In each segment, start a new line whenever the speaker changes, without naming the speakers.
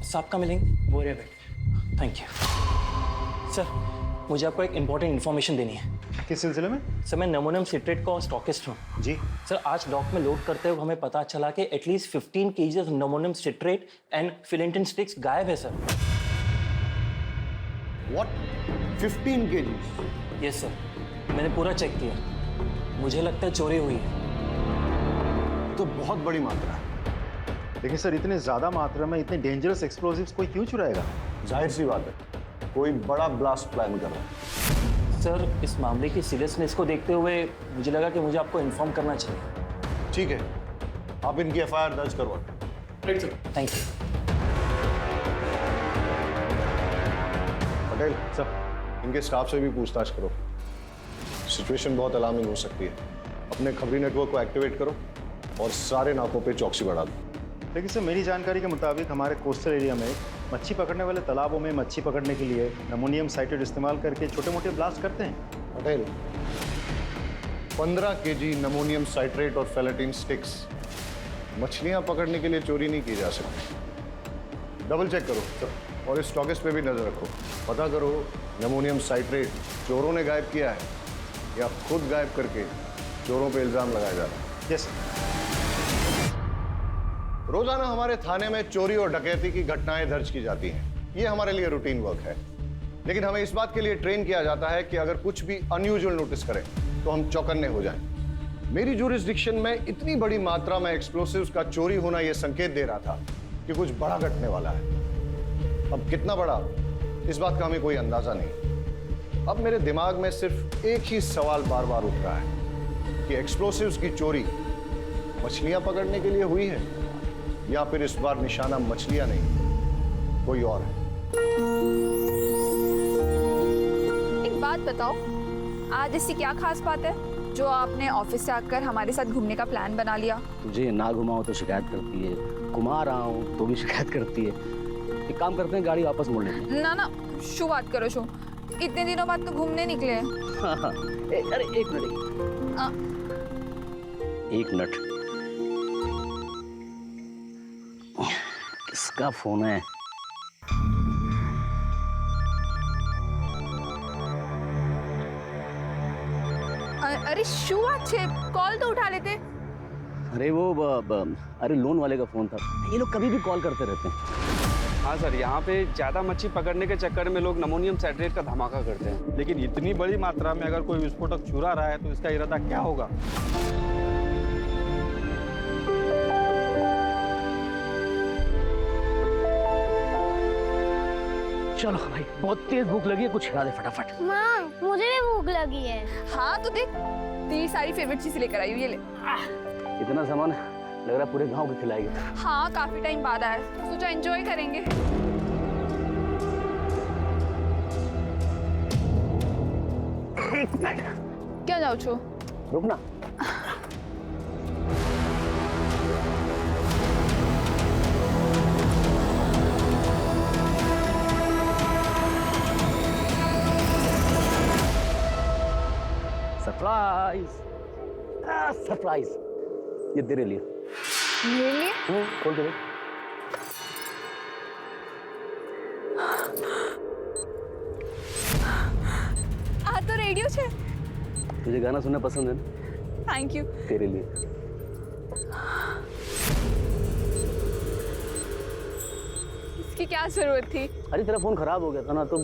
साहब का मिलेंगे वो रहे बैठे। Thank you sir. मुझे आपको एक इम्पॉर्टेंट इन्फॉर्मेशन देनी है।
किस सिलसिले में?
सर मैं नमोनियम सिट्रेट का स्टॉकिस्ट हूँ।
जी
सर आज डॉक में लोड करते हुए हमें पता चला कि at least 15 kgs of ammonium citrate and फिलेंटिन स्टिक्स गायब है sir.
What? 15 kg?
Yes sir, मैंने पूरा चेक किया। मुझे लगता है चोरी हुई है।
तो बहुत बड़ी मात्रा है। लेकिन सर इतने ज्यादा मात्रा में इतने डेंजरस एक्सप्लोजिव्स कोई क्यों चुराएगा?
जाहिर सी बात है, कोई बड़ा ब्लास्ट प्लान कर रहा है।
सर इस मामले की सीरियसनेस को देखते हुए मुझे लगा कि मुझे आपको इन्फॉर्म करना चाहिए।
ठीक है, आप इनकी एफआईआर दर्ज करवा।
Right sir. Thank you.
Patel,
sir
इनके स्टाफ से भी पूछताछ करो। सिचुएशन बहुत अलार्मिंग हो सकती है। अपने खबरी नेटवर्क को एक्टिवेट करो और सारे नाकों पे चौकसी बढ़ा दो।
लेकिन सर मेरी जानकारी के मुताबिक हमारे कोस्टल एरिया में मच्छी पकड़ने वाले तालाबों में मच्छी पकड़ने के लिए नमोनियम साइट्रेट इस्तेमाल करके छोटे मोटे ब्लास्ट करते हैं।
पटेल, 15 केजी नमोनियम साइट्रेट और फेलेटिन स्टिक्स मछलियां पकड़ने के लिए चोरी नहीं की जा सकती। डबल चेक करो और इस स्टॉकिस्ट पे भी नजर रखो। पता करो नमोनियम साइट्रेट चोरों ने गायब किया है या खुद गायब करके चोरों पे इल्जाम लगाया जा रहा है।
यस।
रोजाना हमारे थाने में चोरी और डकैती की घटनाएं दर्ज की जाती हैं। ये हमारे लिए रूटीन वर्क है। लेकिन हमें इस बात के लिए ट्रेन किया जाता है कि अगर कुछ भी अनयूजुअल नोटिस करें तो हम चौकन्ने हो जाएं। मेरी ज्यूरिसडिक्शन में इतनी बड़ी मात्रा में एक्सप्लोसिव्स का चोरी होना यह संकेत दे रहा था कि कुछ बड़ा घटने वाला है। अब कितना बड़ा, इस बात का हमें कोई अंदाजा नहीं। अब मेरे दिमाग में सिर्फ एक ही सवाल बार बार उठ रहा है कि एक्सप्लोसिव्स की चोरी मछलियां पकड़ने के लिए हुई है या फिर इस बार निशाना मछलियां नहीं कोई और है।
एक बात बताओ, आज ऐसी क्या खास बात है जो आपने ऑफिस से आकर हमारे साथ घूमने का प्लान बना लिया?
तुझे ना घुमाओ तो शिकायत करती है, घुमा रहा हूँ तो भी शिकायत करती है। एक काम करते हैं, गाड़ी वापस मोड़ लेते हैं।
ना ना, शू बात करो शू। इतने दिनों बाद तो घूमने निकले हैं।
हाँ, हाँ। अरे एक मिनट,
आ,
एक मिनट। किसका फोन है?
अरे शू अच्छे, कॉल तो उठा लेते।
अरे वो अरे लोन वाले का फोन था। ये लोग कभी भी कॉल करते रहते हैं।
हाँ सर, यहाँ पे ज़्यादा मच्छी पकड़ने के चक्कर में लोग नमोनियम साइट्रेट का धमाका करते हैं। लेकिन इतनी बड़ी मात्रा में अगर कोई विस्फोटक चुरा रहा है तो इसका इरादा क्या होगा?
चलो भाई, बहुत तेज भूख लगी है, कुछ खिला दे फटाफट।
माँ, मुझे भी भूख लगी है।
हाँ तो देख, तेरी सारी फेवरेट चीज लेकर आई हूँ, ये ले।
इतना सामान लग रहा है पूरे गांव को खिलाएगी।
हाँ काफी टाइम बाद आया, सोचा एंजॉय करेंगे। क्या जाओ छो?
रुकना। सरप्राइज, सरप्राइज, ये तेरे लिए।
मेरे लिए?
खोल के देख।
आ तो रेडियो छे।
तुझे गाना सुनना पसंद है ना?
Thank you.
तेरे लिए।
इसकी क्या जरूरत थी?
अरे तेरा फोन खराब हो गया था ना, तो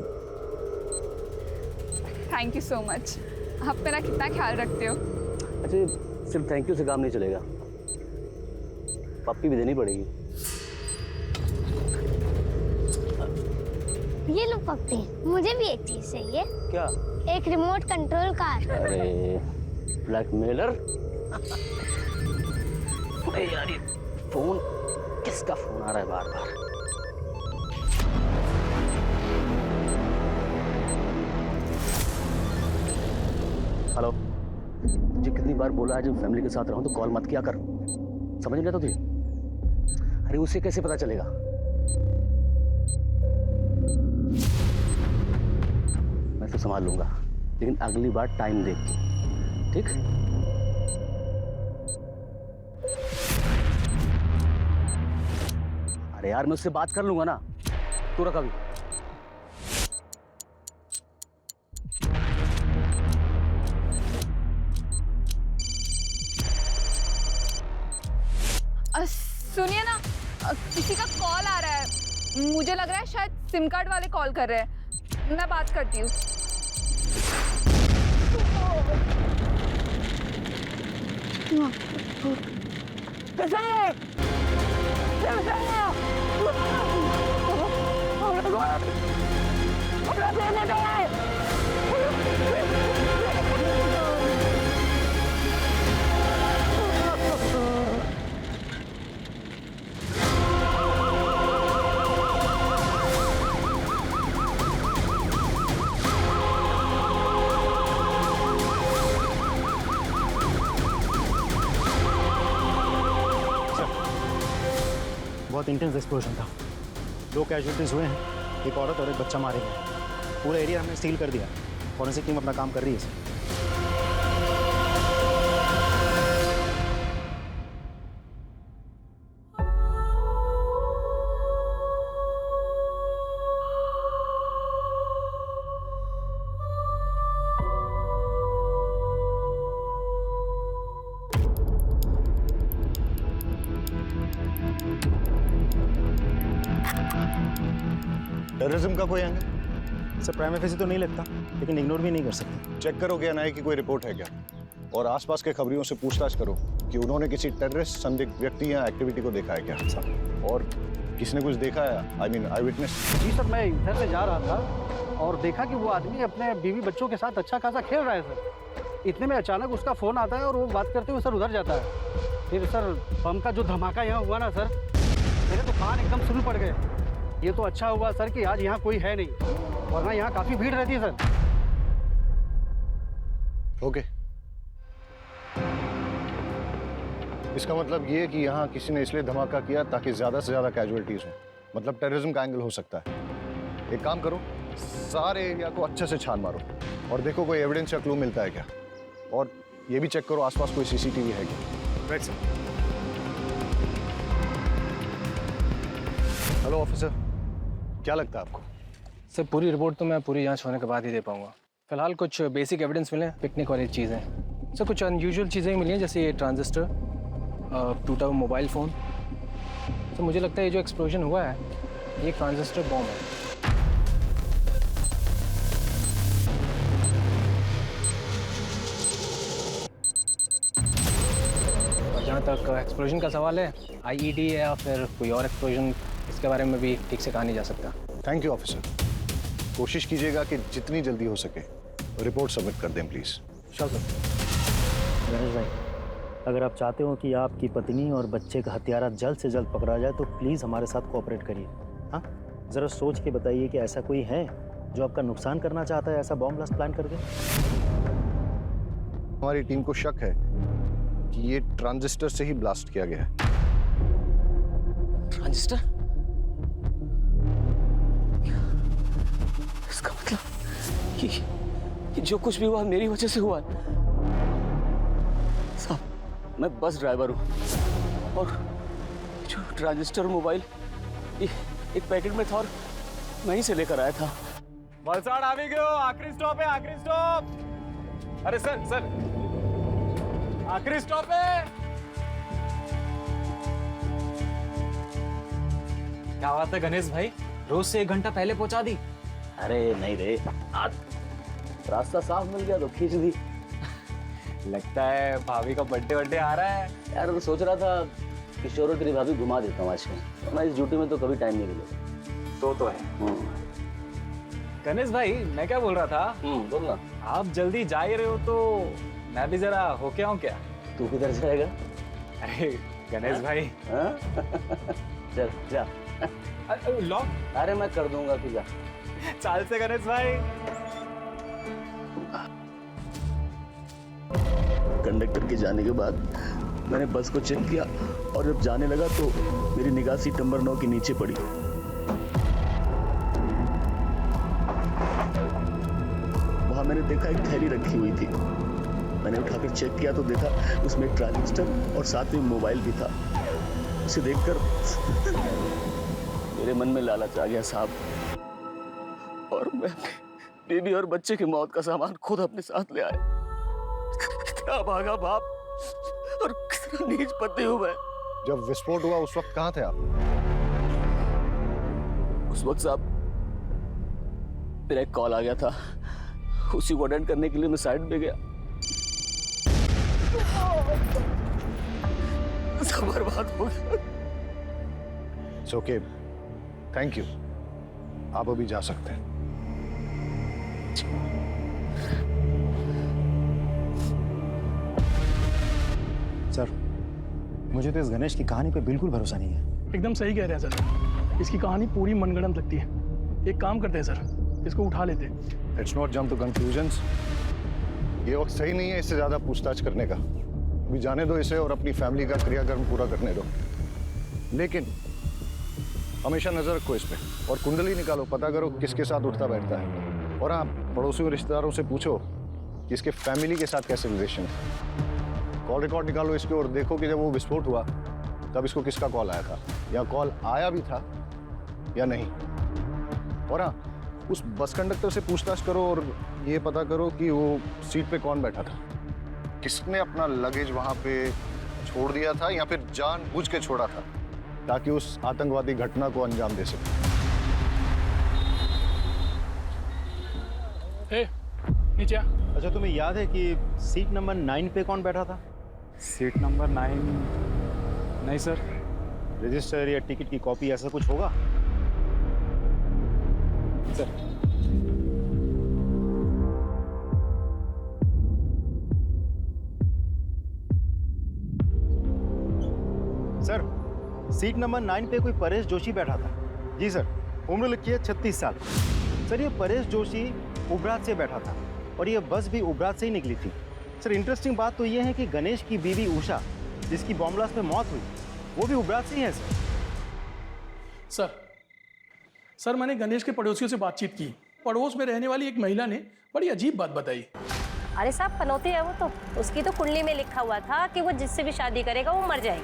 थैंक यू सो मच। आप मेरा कितना ख्याल रखते हो।
अच्छा, सिर्फ थैंक यू से काम नहीं चलेगा, पप्पी भी देनी पड़ेगी।
ये लो पप्पी, मुझे भी एक चीज चाहिए।
क्या?
एक रिमोट कंट्रोल कार।
अरे ब्लैकमेलर। अरे यार, ये फोन, किसका फोन आ रहा है बार बार? हेलो जी, कितनी बार बोला है जब फैमिली के साथ रहूं तो कॉल मत किया कर। समझ नहीं आता तुझे? अरे उसे कैसे पता चलेगा? मैं तो संभाल लूंगा, लेकिन अगली बार टाइम देख के, ठीक? अरे यार मैं उससे बात कर लूंगा ना, तू रख अभी।
सुनिए ना, किसी का कॉल आ रहा है, मुझे लग रहा है शायद सिम कार्ड वाले कॉल कर रहे हैं, मैं बात करती हूँ।
बहुत इंटेंस एक्सप्लोजन था, 2 कैजुअलिटीज हुए हैं, एक औरत और एक बच्चा मारे गए। पूरा एरिया हमने सील कर दिया, फॉरेंसिक टीम अपना काम कर रही है सर।
टेररिज्म का कोई एंगल?
सर प्राइम फेसी तो नहीं लगता, लेकिन इग्नोर भी नहीं कर सकते।
चेक करो कि एनआईए की कोई रिपोर्ट है क्या, और आसपास के खबरियों से पूछताछ करो कि उन्होंने किसी टेररिस्ट संदिग्ध व्यक्ति या एक्टिविटी को देखा है क्या, और किसने कुछ देखा है, आई मीन आई विटनेस।
जी सर, मैं इधर से जा रहा था और देखा कि वो आदमी अपने बीवी बच्चों के साथ अच्छा खासा खेल रहा है सर। इतने में अचानक उसका फ़ोन आता है और वो बात करते हुए सर उधर जाता है। फिर सर बम का जो धमाका यहाँ हुआ ना सर, मेरे तो कान एकदम सुन पड़ गए। ये तो अच्छा हुआ सर कि आज यहाँ कोई है नहीं, वरना यहाँ काफ़ी भीड़ रहती है सर।
ओके, इसका मतलब ये कि यहाँ किसी ने इसलिए धमाका किया ताकि ज्यादा से ज्यादा कैजुअलिटीज हो, मतलब टेररिज्म का एंगल हो सकता है। एक काम करो, सारे एरिया को अच्छे से छान मारो और देखो कोई एविडेंस या क्लू मिलता है क्या, और ये भी चेक करो आसपास कोई सीसीटीवी है क्या। Right sir. हेलो ऑफिसर, क्या लगता है आपको?
सर पूरी रिपोर्ट तो मैं पूरी जांच होने के बाद ही दे पाऊंगा। फिलहाल कुछ बेसिक एविडेंस मिले, पिकनिक वाली चीज़ें। सर कुछ अनयूजुअल चीज़ें ही मिली हैं, जैसे ये ट्रांजिस्टर, टूटा हुआ मोबाइल फ़ोन। तो मुझे लगता है ये जो एक्सप्लोजन हुआ है ये ट्रांजिस्टर बॉम्ब है। और जहाँ तक एक्सप्लोजन का सवाल है, आईईडी या फिर कोई और एक्सप्लोजन, इसके बारे में भी ठीक से कहा नहीं जा सकता।
थैंक यू ऑफिसर, कोशिश कीजिएगा कि जितनी जल्दी हो सके रिपोर्ट सबमिट कर दें प्लीज़।
चल सर।
गणेश भाई, अगर आप चाहते हो कि आपकी पत्नी और बच्चे का हत्यारा जल्द से जल्द पकड़ा जाए तो प्लीज़ हमारे साथ कोऑपरेट करिए। हाँ, ज़रा सोच के बताइए कि ऐसा कोई है जो आपका नुकसान करना चाहता है, ऐसा बॉम्ब ब्लास्ट प्लान करके।
हमारी टीम को शक है कि ये ट्रांजिस्टर से ही ब्लास्ट किया गया है।
ट्रांजिस्टर? इसका मतलब कि जो कुछ भी हुआ मेरी वजह से हुआ। साहब, मैं बस ड्राइवर हूँ और जो ट्रांजिस्टर मोबाइल एक पैकेट में था और वहीं से लेकर आया था।
वलसाड आ भी गयो, आखिरी स्टॉप है, आखिरी स्टॉप। अरे सर सर, आखिरी स्टॉप है।
क्या बात है गणेश भाई, रोज से 1 घंटा पहले पहुंचा दी।
अरे नहीं रे, आज रास्ता साफ मिल गया तो खींच दी।
लगता है भाभी का बर्थडे आ रहा है।
यार मैं सोच रहा था कि किशोर तेरी भाभी घुमा देता हूँ आजकल, मैं इस ड्यूटी में तो कभी टाइम नहीं मिलेगा।
तो है। गणेश भाई, मैं क्या बोल रहा था,
बोलना।
आप जल्दी जा ही रहे हो तो मैं भी जरा होके आऊं क्या?
तू किधर जाएगा?
अरे गणेश भाई।
चल जा।
लॉक?
अरे मैं कर दूंगा, तू जा।
चाल से गणेश भाई।
कंडक्टर के जाने के बाद मैंने बस को चेक किया और जब जाने लगा तो मेरी निगाह सीट नंबर 9 के नीचे पड़ी। वहां मैंने देखा एक थैली रखी हुई थी। मैंने उठाकर चेक किया तो देखा उसमें ट्रांजिस्टर और साथ में मोबाइल भी था। उसे देखकर मेरे मन में लालच आ गया साहब, और मैं बीवी और बच्चे की मौत का सामान खुद अपने साथ ले आया। क्या भागा बाप और कितना नीच पति हूं मैं।
जब विस्फोट हुआ उस वक्त कहाँ थे आप?
उस वक्त साहब मेरा एक कॉल आ गया था, उसी को अटेंड करने के लिए मैं साइड पे गया। सब बर्बाद हो गया।
It's okay. Thank you. आप अभी जा सकते हैं।
सर, मुझे तो इस गणेश की कहानी पे बिल्कुल भरोसा नहीं है।
एकदम सही कह रहे हैं सर, इसकी कहानी पूरी मनगढ़ंत लगती है। एक काम करते हैं सर, इसको उठा लेते हैं।
Let's not jump to conclusions. ये वक्त सही नहीं है इससे ज्यादा पूछताछ करने का। अभी जाने दो इसे और अपनी फैमिली का क्रियाकर्म पूरा करने दो। लेकिन हमेशा नजर रखो इस पे और कुंडली निकालो, पता करो किसके साथ उठता बैठता है। और हाँ, पड़ोसियों रिश्तेदारों से पूछो कि इसके फैमिली के साथ कैसे रिलेशन है। कॉल रिकॉर्ड निकालो इसके और देखो कि जब वो विस्फोट हुआ तब इसको किसका कॉल आया था, या कॉल आया भी था या नहीं। और हाँ, उस बस कंडक्टर से पूछताछ करो और ये पता करो कि वो सीट पे कौन बैठा था, किसने अपना लगेज वहां पे छोड़ दिया था या फिर जानबूझ के छोड़ा था ताकि उस आतंकवादी घटना को अंजाम दे सके।
नीचे आ।
अच्छा, तुम्हें याद है कि सीट नंबर 9 पे कौन बैठा था?
सीट नंबर 9 नहीं सर।
रजिस्टर या टिकट की कॉपी ऐसा कुछ होगा? सर, सीट नंबर 9 पे कोई परेश जोशी बैठा था। जी सर, उम्र लिखी है 36 साल। सर, ये परेश जोशी उबरात से बैठा था और ये बस भी उबरात से ही निकली थी। सर, इंटरेस्टिंग बात तो ये है कि गणेश की बीवी उषा, जिसकी बॉम्ब ब्लास्ट में मौत हुई, वो भी उबरात से ही है।
सर, मैंने गणेश के पड़ोसियों से बातचीत की। पड़ोस में रहने वाली एक महिला ने बड़ी अजीब बात बताई।
अरे साहब, पनौती है वो तो, उसकी तो कुंडली में लिखा हुआ था कि वो जिससे भी शादी करेगा वो मर जाएगी।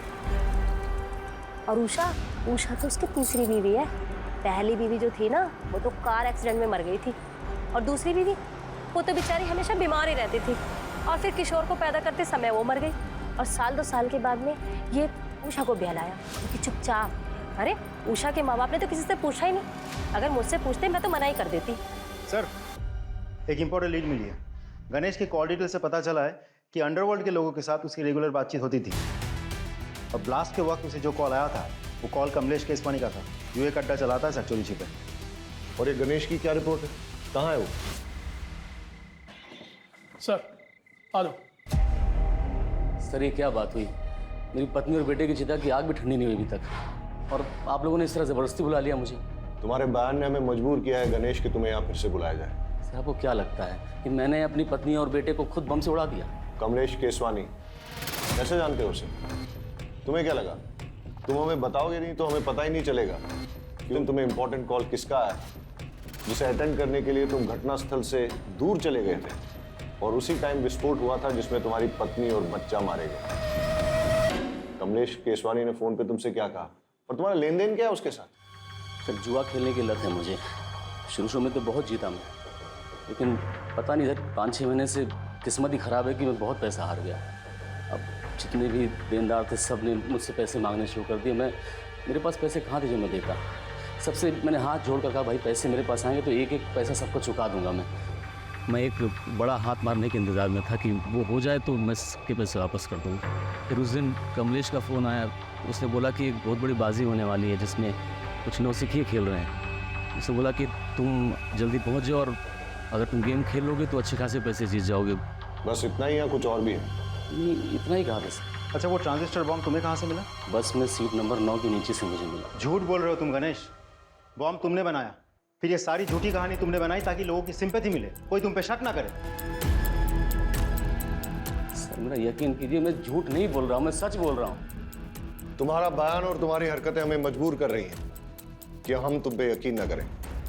और उषा तो उसकी तीसरी बीवी है। पहली बीवी जो थी ना, वो तो कार एक्सीडेंट में मर गई थी, और दूसरी बीवी वो तो बेचारी हमेशा बीमार ही रहती थी, और फिर किशोर को पैदा करते समय वो मर गई, और 2 साल के बाद में ये उषा को बहलाया, क्योंकि चुपचाप। अरे उषा के माँ बाप ने तो किसी से पूछा ही नहीं। अगर मुझसे पूछते मैं तो मना ही कर देती।
सर, एक इम्पोर्टेंट लीड मिली है। गणेश के कॉल डिटेल से पता चला है कि अंडरवर्ल्ड के लोगों के साथ उसकी रेगुलर बातचीत होती थी, और ब्लास्ट के वक्त उसे जो कॉल आया था वो कॉल कमलेश केसवानी का था, जो एक अड्डा चलाता है सर छिपे।
और ये गणेश की क्या रिपोर्ट है, कहाँ है वो?
सर, आ दो।
सर, ये क्या बात हुई? मेरी पत्नी और बेटे की चिता की आग भी ठंडी नहीं हुई अभी तक, और आप लोगों ने इस तरह जबरदस्ती बुला लिया मुझे।
तुम्हारे बयान ने हमें मजबूर किया है गणेश कि तुम्हें यहाँ फिर से बुलाया जाए।
सर, आपको क्या लगता है कि मैंने अपनी पत्नी और बेटे को खुद बम से उड़ा दिया?
कमलेश केसवानी, कैसे जानते हो उसे? तुम्हें क्या लगा तुम हमें बताओगे नहीं तो हमें पता ही नहीं चलेगा कि तुम्हें इंपॉर्टेंट कॉल किसका है, जिसे अटेंड करने के लिए तुम घटनास्थल से दूर चले गए थे, और उसी टाइम विस्फोट हुआ था जिसमें तुम्हारी पत्नी और बच्चा मारे गए। कमलेश केसवानी ने फोन पे तुमसे क्या कहा, और तुम्हारा लेन देन क्या है उसके साथ?
सर, जुआ खेलने की लत है मुझे। शुरू में तो बहुत जीता मैं, लेकिन पता नहीं सर, 5-6 महीने से किस्मत ही खराब है कि मैं बहुत पैसा हार गया। अब जितने भी देनदार थे सब ने मुझसे पैसे मांगने शुरू कर दिए। मेरे पास पैसे कहाँ थे जो मैं देता? सबसे मैंने हाथ जोड़ कर कहा, भाई पैसे मेरे पास आएंगे तो एक एक पैसा सबको चुका दूंगा मैं एक बड़ा हाथ मारने के इंतज़ार में था कि वो हो जाए तो मैं सबके पैसे वापस कर दूँगा। फिर उस दिन कमलेश का फ़ोन आया, उसने बोला कि एक बहुत बड़ी बाजी होने वाली है जिसमें कुछ नौसिखिए खेल रहे हैं। उसने बोला कि तुम जल्दी पहुँच जाओ, और अगर तुम गेम खेल लोगे तो अच्छे खासे पैसे जीत जाओगे।
बस इतना ही या कुछ और भी है?
नहीं, इतना ही कहा था सर।
अच्छा, वो ट्रांजिस्टर बॉम्ब तुम्हें कहाँ से मिला?
बस में सीट नंबर 9 के नीचे से मुझे मिला।
झूठ बोल रहे हो तुम गणेश। बॉम्ब तुमने बनाया, फिर ये सारी झूठी कहानी तुमने बनाई ताकि लोगों की सिंपैथी मिले, कोई तुम पे शक ना करे।
सर, मेरा यकीन कीजिए, मैं झूठ नहीं बोल रहा हूँ, मैं सच बोल रहा हूँ।
तुम्हारा बयान और तुम्हारी हरकतें हमें मजबूर कर रही हैं कि हम तुम पे यकीन न करें।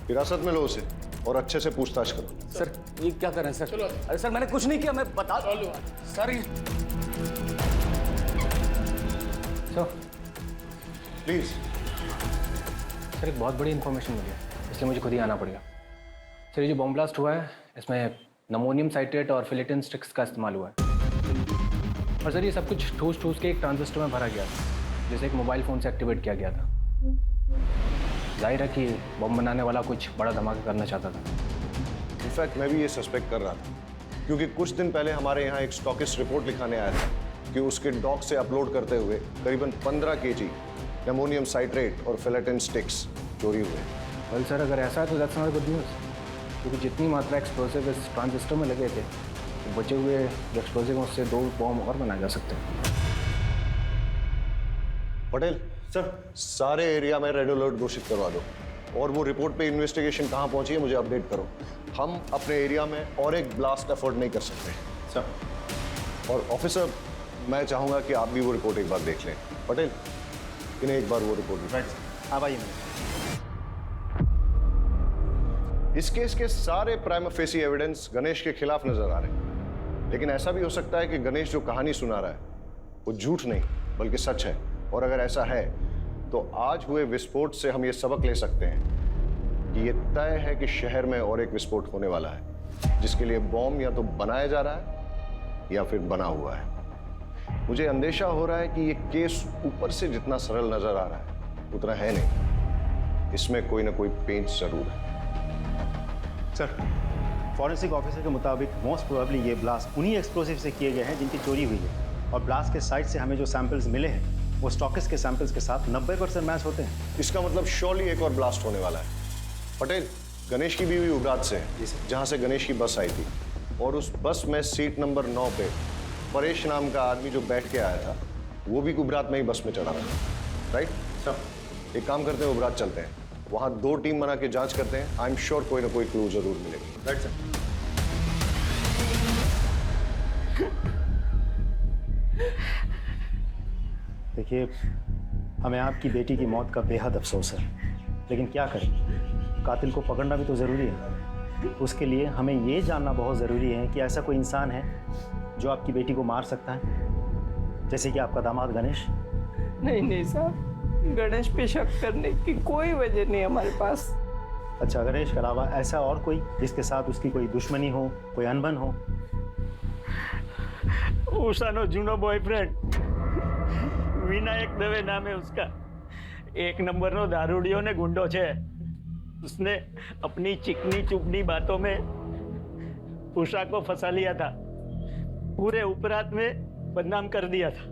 हिरासत में लो उसे और अच्छे से पूछताछ करो।
सर, ये क्या कर रहे हैं सर? अरे सर, मैंने कुछ नहीं किया, मैं बता सर।
प्लीज
सर एक बहुत बड़ी इन्फॉर्मेशन मिली है, इसलिए मुझे खुद ही आना पड़ेगा। सर ये जो बॉम्ब ब्लास्ट हुआ है इसमें नमोनियम साइट्रेट और फिलेटिन स्टिक्स का इस्तेमाल हुआ है। और सर ये सब कुछ ठूस के एक ट्रांजिस्टर में भरा गया था, जैसे एक मोबाइल फ़ोन से एक्टिवेट किया गया था। जाहिर है कि बम बनाने वाला कुछ बड़ा धमाका करना चाहता था।
इनफैक्ट मैं भी ये सस्पेक्ट कर रहा था, क्योंकि कुछ दिन पहले हमारे यहाँ एक स्टॉकिस्ट रिपोर्ट लिखाने आया था कि उसके डॉक से अपलोड करते हुए करीबन 15 kg एमोनियम साइट्रेट और फिलेटिन स्टिक्स चोरी हुए।
वेल सर अगर ऐसा है तो दैट्स नॉट गुड न्यूज़, क्योंकि जितनी मात्रा एक्सप्लोसिव इस ट्रांजिस्टर में लगे थे, तो बचे हुए जो एक्सप्लोसिव हैं उससे 2 बॉम्ब और बनाए जा सकते हैं।
पटेल सर, सारे एरिया में रेड अलर्ट घोषित करवा दो और वो रिपोर्ट पे इन्वेस्टिगेशन कहाँ पहुंची है मुझे अपडेट करो। हम अपने एरिया में और एक ब्लास्ट अफोर्ड नहीं कर सकते सर। और ऑफिसर, मैं चाहूंगा कि आप भी वो रिपोर्ट एक बार देख लें। पटेल, इन्हें एक बार वो रिपोर्ट
राइट। आप आइए।
इस केस के सारे प्राइमा फेसी एविडेंस गणेश के खिलाफ नजर आ रहे हैं, लेकिन ऐसा भी हो सकता है कि गणेश जो कहानी सुना रहा है वो झूठ नहीं बल्कि सच है। और अगर ऐसा है तो आज हुए विस्फोट से हम ये सबक ले सकते हैं कि ये तय है कि शहर में और एक विस्फोट होने वाला है, जिसके लिए बॉम्ब या तो बनाया जा रहा है या फिर बना हुआ है। मुझे अंदेशा हो रहा है कि ये केस ऊपर से जितना सरल नजर आ रहा है उतना है नहीं, इसमें कोई ना कोई पेंच जरूर है।
सर, फॉरेंसिक ऑफिसर के मुताबिक मोस्ट प्रोबेबली ये ब्लास्ट उन्हीं एक्सप्लोसिव से किए गए हैं जिनकी चोरी हुई है, और ब्लास्ट के साइट से हमें जो सैंपल्स मिले हैं वो स्टॉकिस्ट के सैंपल्स के साथ 90% मैच होते हैं।
इसका मतलब श्योरली एक और ब्लास्ट होने वाला है। पटेल, गणेश की बीवी उबरात से है, जहां से गणेश की बस आई थी, और उस बस में सीट नंबर 9 पे परेश नाम का आदमी जो बैठ के आया था वो भी उबरात में ही बस में चढ़ा था। राइट सर, एक काम करते हैं, उबरात चलते हैं, वहां 2 टीम बना के जांच करते हैं। आई एम श्योर कोई ना कोई क्लू जरूर मिलेगी। Right sir.
देखिए, हमें आपकी बेटी की मौत का बेहद अफसोस है, लेकिन क्या करें, कातिल को पकड़ना भी तो ज़रूरी है। उसके लिए हमें ये जानना बहुत ज़रूरी है कि ऐसा कोई इंसान है जो आपकी बेटी को मार सकता है, जैसे कि आपका दामाद गणेश।
नहीं साहब, गणेश पे शक करने की कोई वजह नहीं हमारे पास।
अच्छा, गणेश के अलावा ऐसा और कोई जिसके साथ उसकी कोई दुश्मनी हो, कोई अनबन हो?
उषानो जूनो बॉयफ्रेंड विनायक दवे नाम है उसका। 1 नंबर दारूडियो ने गुंडो छे। उसने अपनी चिकनी चुपनी बातों में उषा को फंसा लिया था, पूरे उपरात में बदनाम कर दिया था।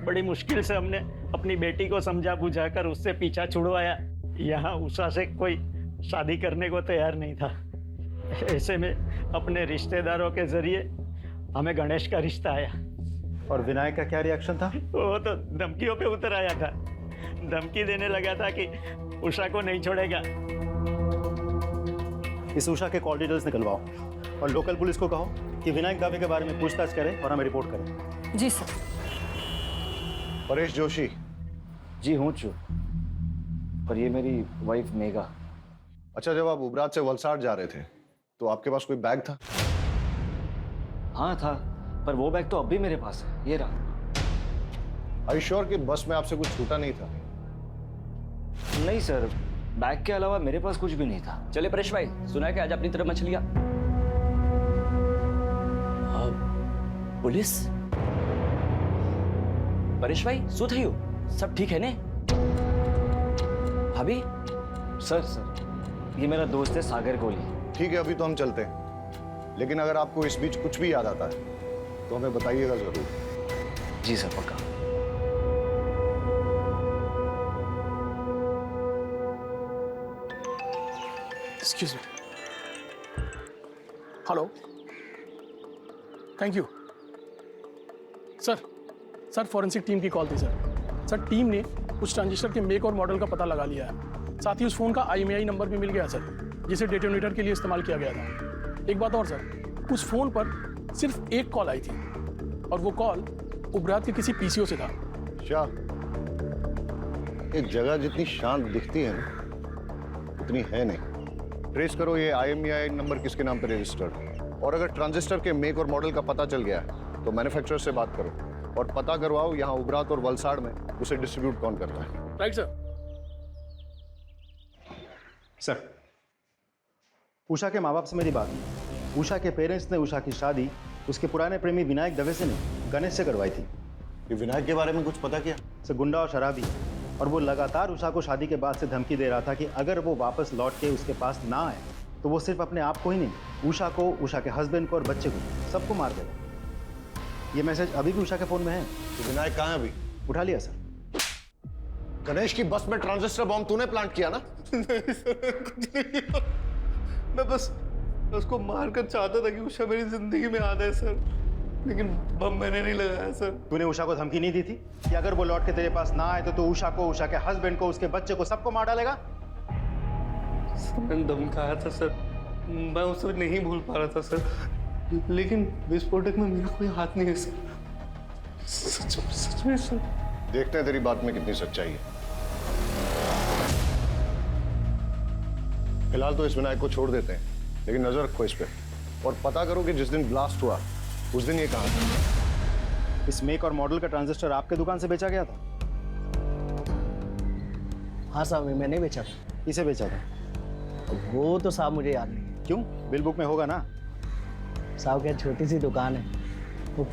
बड़ी मुश्किल से हमने अपनी बेटी को समझा बुझाकर उससे पीछा छुड़वाया। यहाँ उषा से कोई शादी करने को तैयार नहीं था। ऐसे में अपने रिश्तेदारों के जरिए हमें गणेश का रिश्ता आया।
और विनायक का क्या रिएक्शन था?
वो तो धमकियों पे उतर आया था, धमकी देने लगा था कि उषा को नहीं छोड़ेगा।
इस उषा के कॉल डिटेल्स निकलवाओ और लोकल पुलिस को कहो कि विनायक दावे के बारे में पूछताछ करें और हमें रिपोर्ट करें।
जी सर।
परेश जोशी।
जी हूँ चू, और ये मेरी वाइफ मेघा।
अच्छा, जब आप उबरात से वलसाड जा रहे थे तो आपके पास कोई बैग था?
हाँ था, पर वो बैग तो अब भी मेरे पास है, ये रहा।
आर यू श्योर कि बस में आपसे कुछ छूटा नहीं था?
नहीं सर, बैग के अलावा मेरे पास कुछ भी नहीं था।
चले परेश भाई, सुना है कि आज अपनी तरफ मछलियां। पुलिस? परेश भाई सो थी हो? सब ठीक है ने? भाभी?
सर ये मेरा दोस्त है सागर कोहली।
ठीक है, अभी तो हम चलते हैं, लेकिन अगर आपको इस बीच कुछ भी याद आता है तो हमें बताइएगा जरूर।
जी सर, पक्का।
Excuse me. Hello, thank you sir. Forensic team की कॉल थी सर। टीम ने उस ट्रांजिस्टर के मेक और मॉडल का पता लगा लिया है। साथ ही उस फोन का IMEI नंबर भी मिल गया सर, जिसे डेटोनेटर के लिए इस्तेमाल किया गया था। एक बात और सर, उस फोन पर सिर्फ एक कॉल आई थी और वो कॉल उबरात के किसी PCO से था।
क्या एक जगह जितनी शांत दिखती है ना, उतनी है नहीं। ट्रेस करो ये IMEI नंबर किसके नाम पर रजिस्टर्ड, और अगर ट्रांजिस्टर के मेक और मॉडल का पता चल गया तो मैन्युफैक्चरर से बात करो और पता करवाओ यहाँ उबरात और वलसाड़ में उसे डिस्ट्रीब्यूट कौन करता है।
Right sir.
सर, उषा के माँ बाप से मेरी बात हुई। उषा के पेरेंट्स ने उषा की शादी उसके पुराने प्रेमी विनायक दवे से नहीं, गणेश से करवाई थी।
ये विनायक के बारे में कुछ पता किया?
सर, गुंडा और शराबी है, और वो लगातार उषा को शादी के बाद से धमकी दे रहा था कि अगर वो वापस लौट के उसके पास ना आए तो वो सिर्फ अपने आप को ही नहीं, उषा को, उषा के हस्बैंड को और बच्चे को, सबको मार देगा। ये मैसेज अभी भी उषा के फोन में है।
तो विनायक कहाँ है अभी?
उठा लिया सर।
गणेश की बस में ट्रांजिस्टर बॉम्ब तूने प्लांट किया ना?
नहीं सर, कुछ नहीं किया। मैं बस उसको मारकर चाहता था कि उषा मेरी जिंदगी में आ जाए सर, लेकिन बम मैंने नहीं लगाया सर।
तूने उषा को धमकी नहीं दी थी कि अगर वो लौट के तेरे पास ना आए तो तू उषा को, उषा के हस्बैंड को, उसके बच्चे को, सबको मार डालेगा?
सर, मैंने धमकाया था सर, मैं उसे नहीं भूल पा रहा था सर, लेकिन विस्फोटक में मेरा कोई हाथ नहीं है सर। सच में सर।
देखते हैं तेरी बात में कितनी सच्चाई है। फिलहाल तो इस विनायक को छोड़ देते हैं, लेकिन नजर रखो इस पे और पता करो कि जिस दिन ब्लास्ट हुआ उस दिन ये कहाँ था।
इस मेक और मॉडल का ट्रांजिस्टर आपके दुकान से बेचा गया था?
हाँ साहब, मैंने बेचा था।
किसे बेचा था?
वो तो साहब मुझे याद नहीं।
क्यों? बिल बुक में होगा ना।
साहब क्या छोटी सी दुकान है, वो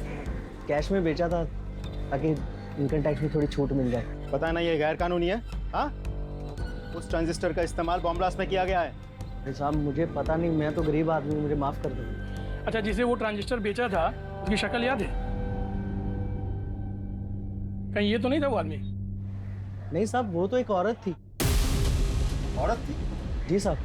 कैश में बेचा था ताकि इनकम टैक्स में थोड़ी छूट मिल जाए।
पता है ना ये गैर कानूनी है। हाँ, उस ट्रांजिस्टर का इस्तेमाल बॉम्ब ब्लास्ट में किया गया है।
अरे साहब मुझे पता नहीं, मैं तो गरीब आदमी हूँ, मुझे माफ कर दो।
अच्छा, जिसे वो ट्रांजिस्टर बेचा था उसकी शक्ल याद है? कहीं ये तो नहीं था वो आदमी?
नहीं साहब, वो तो एक औरत थी।
औरत थी?
जी साहब,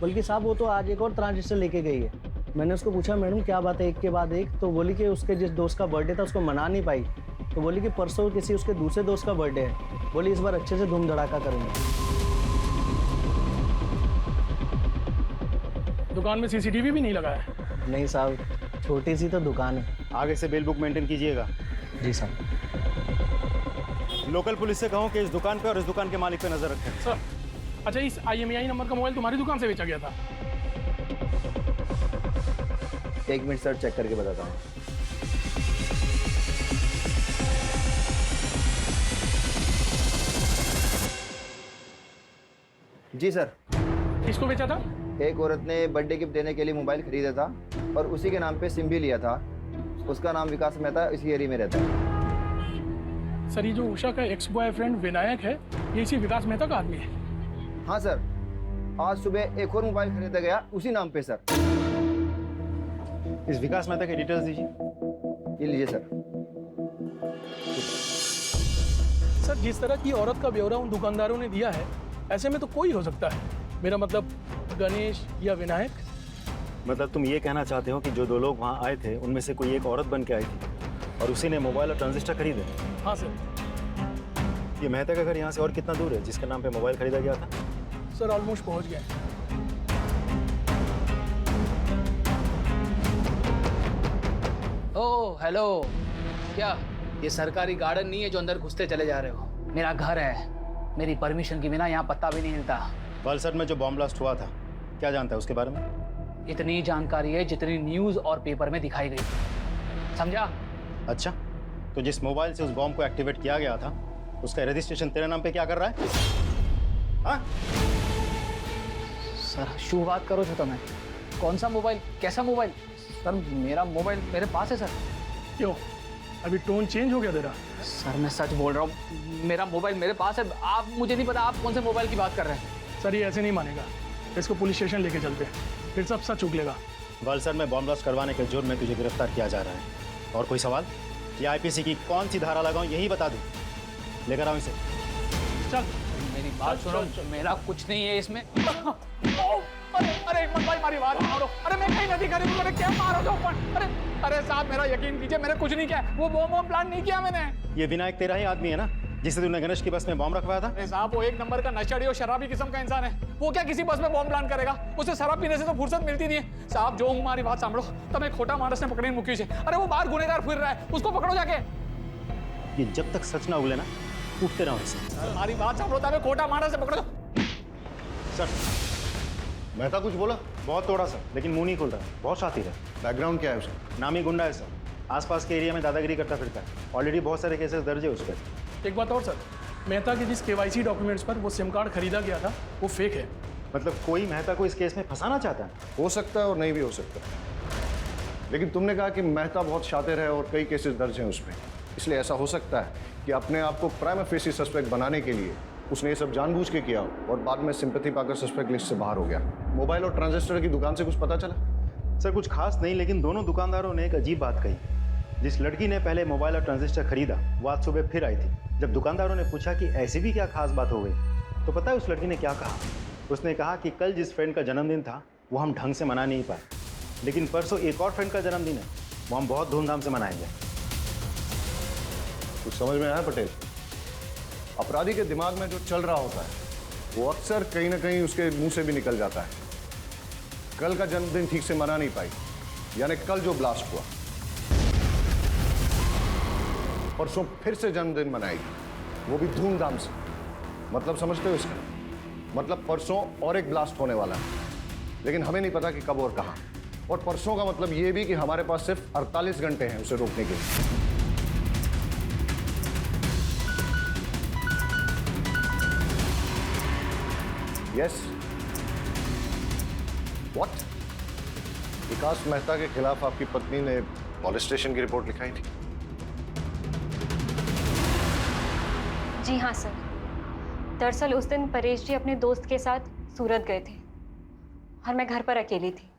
बल्कि साहब वो तो आज एक और ट्रांजिस्टर लेके गई है। मैंने उसको पूछा मैडम क्या बात है एक के बाद एक, तो बोली कि उसके जिस दोस्त का बर्थडे था उसको मना नहीं पाई, तो बोली कि परसों किसी उसके दूसरे दोस्त का बर्थडे है, बोली इस बार अच्छे से धूम धड़ाका करेंगे।
दुकान में सीसीटीवी भी नहीं लगा है?
नहीं साहब, छोटी सी तो दुकान है।
आगे से बिल बुक मेंटेन कीजिएगा।
जी साहब।
लोकल पुलिस से कहो कि इस दुकान पे और इस दुकान के मालिक पे नजर रखें।
सर, अच्छा इस IMEI नंबर का मोबाइल तुम्हारी दुकान से बेचा गया था?
एक मिनट सर, चेक करके बताता हूँ। जी सर।
किसको बेचा था?
एक औरत ने बर्थडे गिफ्ट देने के लिए मोबाइल खरीदा था और उसी के नाम पे सिम भी लिया था। उसका नाम विकास मेहता, इसी एरिया में रहता है।
सर, ये जो उषा का एक्स बॉयफ्रेंड विनायक है, ये इसी विकास मेहता का आदमी है?
हाँ सर, आज सुबह एक और मोबाइल खरीदा गया उसी नाम पे सर।
इस विकास मेहता के डिटेल्स दीजिए।
ये लीजिए सर।
सर, जिस तरह की औरत का ब्यौरा उन दुकानदारों ने दिया है, ऐसे में तो कोई हो सकता है। मेरा मतलब गणेश या विनायक।
मतलब तुम ये कहना चाहते हो कि जो दो लोग वहाँ आए थे उनमें से कोई एक औरत बन के आई थी और उसी ने मोबाइल और ट्रांजिस्टर खरीदे?
हाँ सर।
ये मेहता का घर यहाँ से और कितना दूर है जिसके नाम पे मोबाइल खरीदा गया था?
सर, ऑलमोस्ट पहुँच गए।
ओह हेलो, क्या ये सरकारी गार्डन नहीं है जो अंदर घुसते चले जा रहे हो? मेरा घर है, मेरी परमिशन के बिना यहाँ पत्ता भी नहीं हिलता।
वलसड में जो बॉम्ब ब्लास्ट हुआ था, क्या जानता है उसके बारे में?
इतनी जानकारी है जितनी न्यूज़ और पेपर में दिखाई गई, समझा?
अच्छा, तो जिस मोबाइल से उस बॉम्ब को एक्टिवेट किया गया था उसका रजिस्ट्रेशन तेरे नाम पे क्या कर रहा है? हाँ?
सर शुभ बात करो तो मैं, कौन सा मोबाइल, कैसा मोबाइल? सर मेरा मोबाइल मेरे पास है सर।
क्यों, अभी टोन चेंज हो गया तेरा?
सर मैं सच बोल रहा हूँ, मेरा मोबाइल मेरे पास है। आप, मुझे नहीं पता आप कौन से मोबाइल की बात कर रहे हैं।
सर, ये ऐसे नहीं मानेगा, इसको पुलिस स्टेशन लेके चलते हैं, फिर सब सच उगलेगा।
वलसड में बॉम्ब ब्लास्ट करवाने के जुर्म में तुझे गिरफ्तार किया जा रहा है। और कोई सवाल? ये IPC की कौन सी धारा लगाऊं यही बता दूं। लेकर आओ इसे।
चल,
मेरी बात सुनो, मेरा कुछ नहीं है इसमें। अरे एक भाई मारी बात मारो। अरे मैं कहीं नहीं करी, मेरे क्या मारो जो? अरे साहब मेरा यकीन कीजिए, मैंने कुछ नहीं किया, वो बॉम्ब प्लान नहीं किया मैंने।
ये विनायक तेरा ही आदमी है ना जिसे तूने गणेश की बस में बॉम्ब रखवाया था?
अरे साहब वो एक नंबर का नशेड़ी और शराबी किस्म का इंसान है, वो क्या किसी बस में बॉम्ब प्लान करेगा? उसे शराब पीने से तो फुर्सत मिलती नहीं है। साहब जो हमारी बात सांभो, तब खोटा मानस ने पकड़ी मुकी है। अरे वो बाहर गुनेगार फिर रहा है, उसको पकड़ो जाके।
ये जब तक सच ना उगले ना, उठते रहो इसे।
हमारी बात सांभो, तब खोटा मानस से पकड़ो।
सर,
मेहता कुछ बोला?
बहुत तोड़ा सर, लेकिन मुंह नहीं खुल रहा। बहुत शातिर है।
बैकग्राउंड क्या है उसका?
नामी गुंडा है सर, आसपास के एरिया में दादागिरी करता फिरता है। ऑलरेडी बहुत सारे केसेस दर्ज है उस पर।
एक बात और सर, मेहता के जिस KYC डॉक्यूमेंट्स पर वो सिम कार्ड खरीदा गया था वो फेक है,
मतलब कोई मेहता को इस केस में फंसाना चाहता है?
हो सकता है और नहीं भी हो सकता है, लेकिन तुमने कहा कि मेहता बहुत शातिर है और कई केसेस दर्ज हैं उसमें, इसलिए ऐसा हो सकता है कि अपने आप को प्राइमा फेसी सस्पेक्ट बनाने के लिए उसने ये सब जानबूझ के किया और बाद में सिंपैथी पाकर सस्पेक्ट लिस्ट से बाहर हो गया। मोबाइल और ट्रांजिस्टर की दुकान से कुछ पता चला?
सर कुछ खास नहीं, लेकिन दोनों दुकानदारों ने एक अजीब बात कही। जिस लड़की ने पहले मोबाइल और ट्रांजिस्टर खरीदा वो आज सुबह फिर आई थी। जब दुकानदारों ने पूछा कि ऐसी भी क्या खास बात हो गई, तो पता है उस लड़की ने क्या कहा? उसने कहा कि कल जिस फ्रेंड का जन्मदिन था वो हम ढंग से मना नहीं पाए, लेकिन परसों एक और फ्रेंड का जन्मदिन है, वो हम बहुत धूमधाम से मनाएंगे।
कुछ समझ में आया पटेल? अपराधी के दिमाग में जो चल रहा होता है वो अक्सर कहीं ना कहीं उसके मुंह से भी निकल जाता है। कल का जन्मदिन ठीक से मना नहीं पाई, यानी कल जो ब्लास्ट हुआ, परसों फिर से जन्मदिन मनाएगी, वो भी धूमधाम से। मतलब समझते हो इसका? मतलब परसों और एक ब्लास्ट होने वाला है, लेकिन हमें नहीं पता कि कब और कहां। और परसों का मतलब ये भी कि हमारे पास सिर्फ 48 घंटे हैं उसे रोकने के लिए। Yes, what? विकास मेहता के खिलाफ आपकी पत्नी ने मॉलेस्टेशन की रिपोर्ट लिखाई थी?
जी हाँ सर। दरअसल उस दिन परेश जी अपने दोस्त के साथ सूरत गए थे और मैं घर पर अकेली थी।